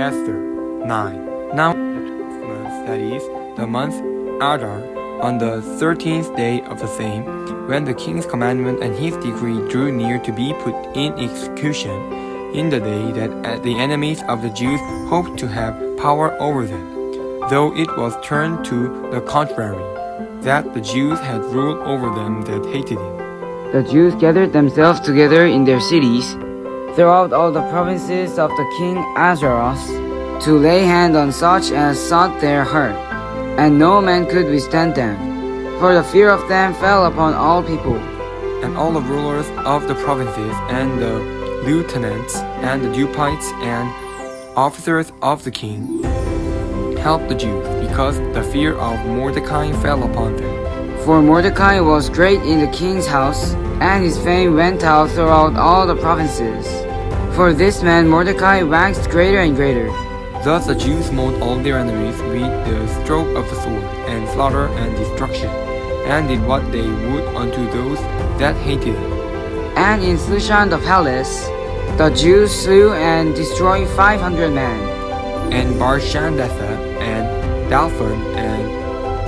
Esther 9. Now month, that is, the month Adar, on the 13th day of the same, when the king's commandment and his decree drew near to be put in execution, in the day that the enemies of the Jews hoped to have power over them, though it was turned to the contrary, that the Jews had ruled over them that hated him. The Jews gathered themselves together in their cities, throughout all the provinces of the king Ahasuerus, to lay hand on such as sought their hurt, and no man could withstand them, for the fear of them fell upon all people. And all the rulers of the provinces, and the lieutenants, and the deputies, and officers of the king, helped the Jews, because the fear of Mordecai fell upon them. For Mordecai was great in the king's house, and his fame went out throughout all the provinces. For this man Mordecai waxed greater and greater. Thus the Jews smote all their enemies with the stroke of the sword, and slaughter and destruction, and did what they would unto those that hated him. And in Shushan the palace, the Jews slew and destroyed 500 men. And Barshandatha, and Dalphon, and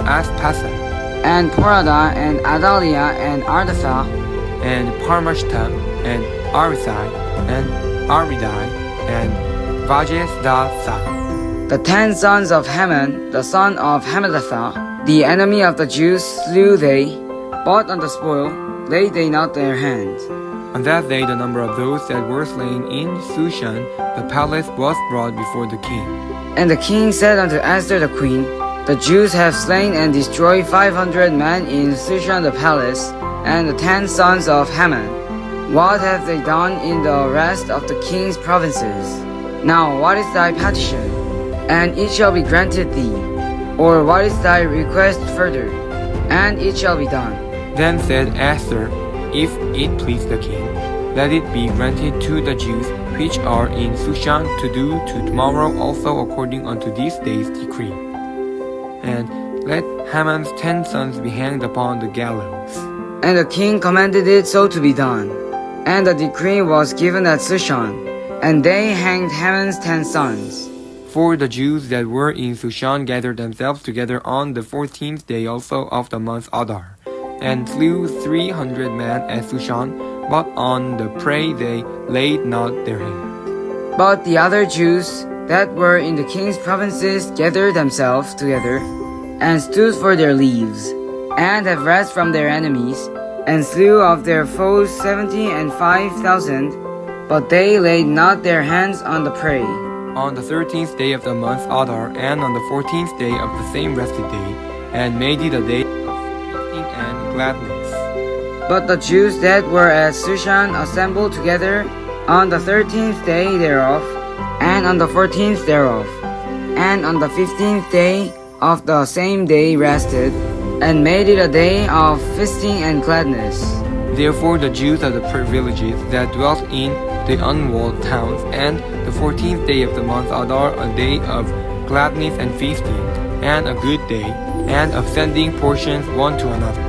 Aspasa, and Porada, and Adalia, and Ardatha, and Parmashta, and Arisai, and Aridai, and Vajesdatha. The 10 sons of Haman, the son of Hammedatha, the enemy of the Jews, slew they, but on the spoil laid they not their hand. On that day the number of those that were slain in Shushan the palace was brought before the king. And the king said unto Esther the queen, The Jews have slain and destroyed 500 men in Shushan the palace, and the 10 sons of Haman. What have they done in the rest of the king's provinces? Now what is thy petition? And it shall be granted thee. Or what is thy request further? And it shall be done. Then said Esther, If it please the king, let it be granted to the Jews which are in Shushan to do to tomorrow also according unto this day's decree. And let Haman's 10 sons be hanged upon the gallows. And the king commanded it so to be done. And the decree was given at Shushan, and they hanged Haman's 10 sons. For the Jews that were in Shushan gathered themselves together on the 14th day also of the month Adar, and slew 300 men at Shushan, but on the prey they laid not their hand. But the other Jews that were in the king's provinces gathered themselves together, and stood for their lives, and have rest from their enemies, and slew of their foes 75,000, but they laid not their hands on the prey. On the 13th day of the month Adar, and on the 14th day of the same rested day, and made it a day of feasting and gladness. But the Jews that were at Shushan assembled together on the 13th day thereof, and on the 14th thereof, and on the 15th day of the same day rested, and made it a day of feasting and gladness. Therefore the Jews of the villages that dwelt in the unwalled towns, and the 14th day of the month Adar, a day of gladness and feasting, and a good day, and of sending portions one to another.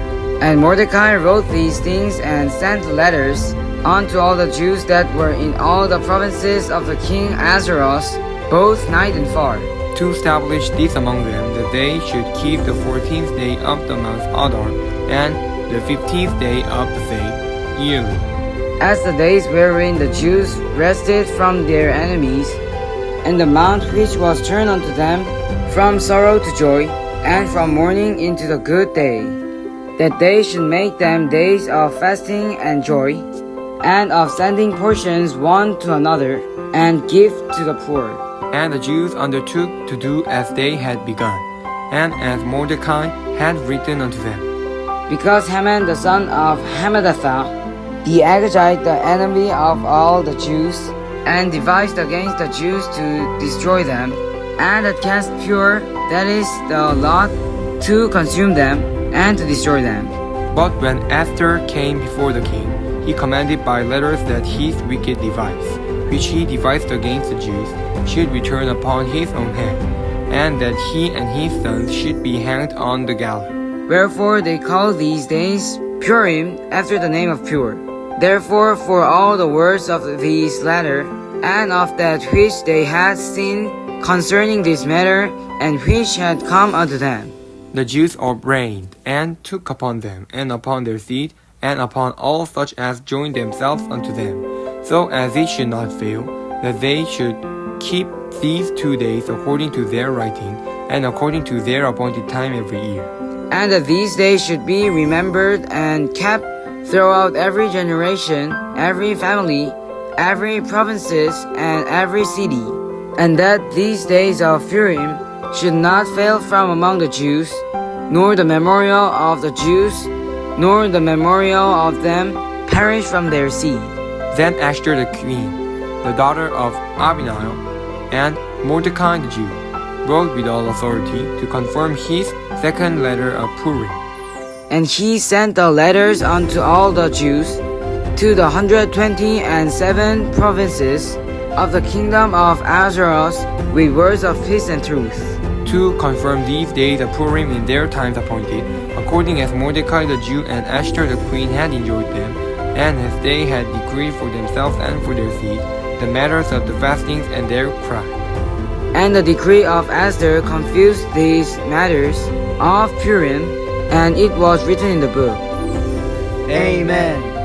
And Mordecai wrote these things and sent letters unto all the Jews that were in all the provinces of the king Ahasuerus, both nigh and far, to establish this among them, that they should keep the 14th day of the month Adar, and the 15th day of the same, yearly. As the days wherein the Jews rested from their enemies, and the mount which was turned unto them from sorrow to joy, and from mourning into the good day, that they should make them days of fasting and joy, and of sending portions one to another, and gift to the poor. And the Jews undertook to do as they had begun, and as Mordecai had written unto them. Because Haman the son of Hammedatha, the Agagite, the enemy of all the Jews, and devised against the Jews to destroy them, and had cast pure, that is, the lot, to consume them, and to destroy them. But when Esther came before the king, he commanded by letters that his wicked device, which he devised against the Jews, should return upon his own head, and that he and his sons should be hanged on the gallows. Wherefore they call these days Purim, after the name of Pure. Therefore, for all the words of this letter, and of that which they had seen concerning this matter, and which had come unto them. The Jews all reigned, and took upon them, and upon their seed, and upon all such as joined themselves unto them, so as it should not fail, that they should keep these 2 days according to their writing, and according to their appointed time every year. And that these days should be remembered and kept throughout every generation, every family, every provinces, and every city. And that these days of Purim should not fail from among the Jews, nor the memorial of the Jews, nor the memorial of them perish from their seed. Then Esther the queen, the daughter of Abihail, and Mordecai the Jew, wrote with all authority to confirm his second letter of Purim. And he sent the letters unto all the Jews, to the 127 provinces of the kingdom of Ahasuerus, with words of peace and truth, to confirm these days of Purim in their times appointed, according as Mordecai the Jew and Esther the queen had enjoined them, and as they had decreed for themselves and for their seed, the matters of the fastings and their cry. And the decree of Esther confused these matters of Purim, and it was written in the book. Amen.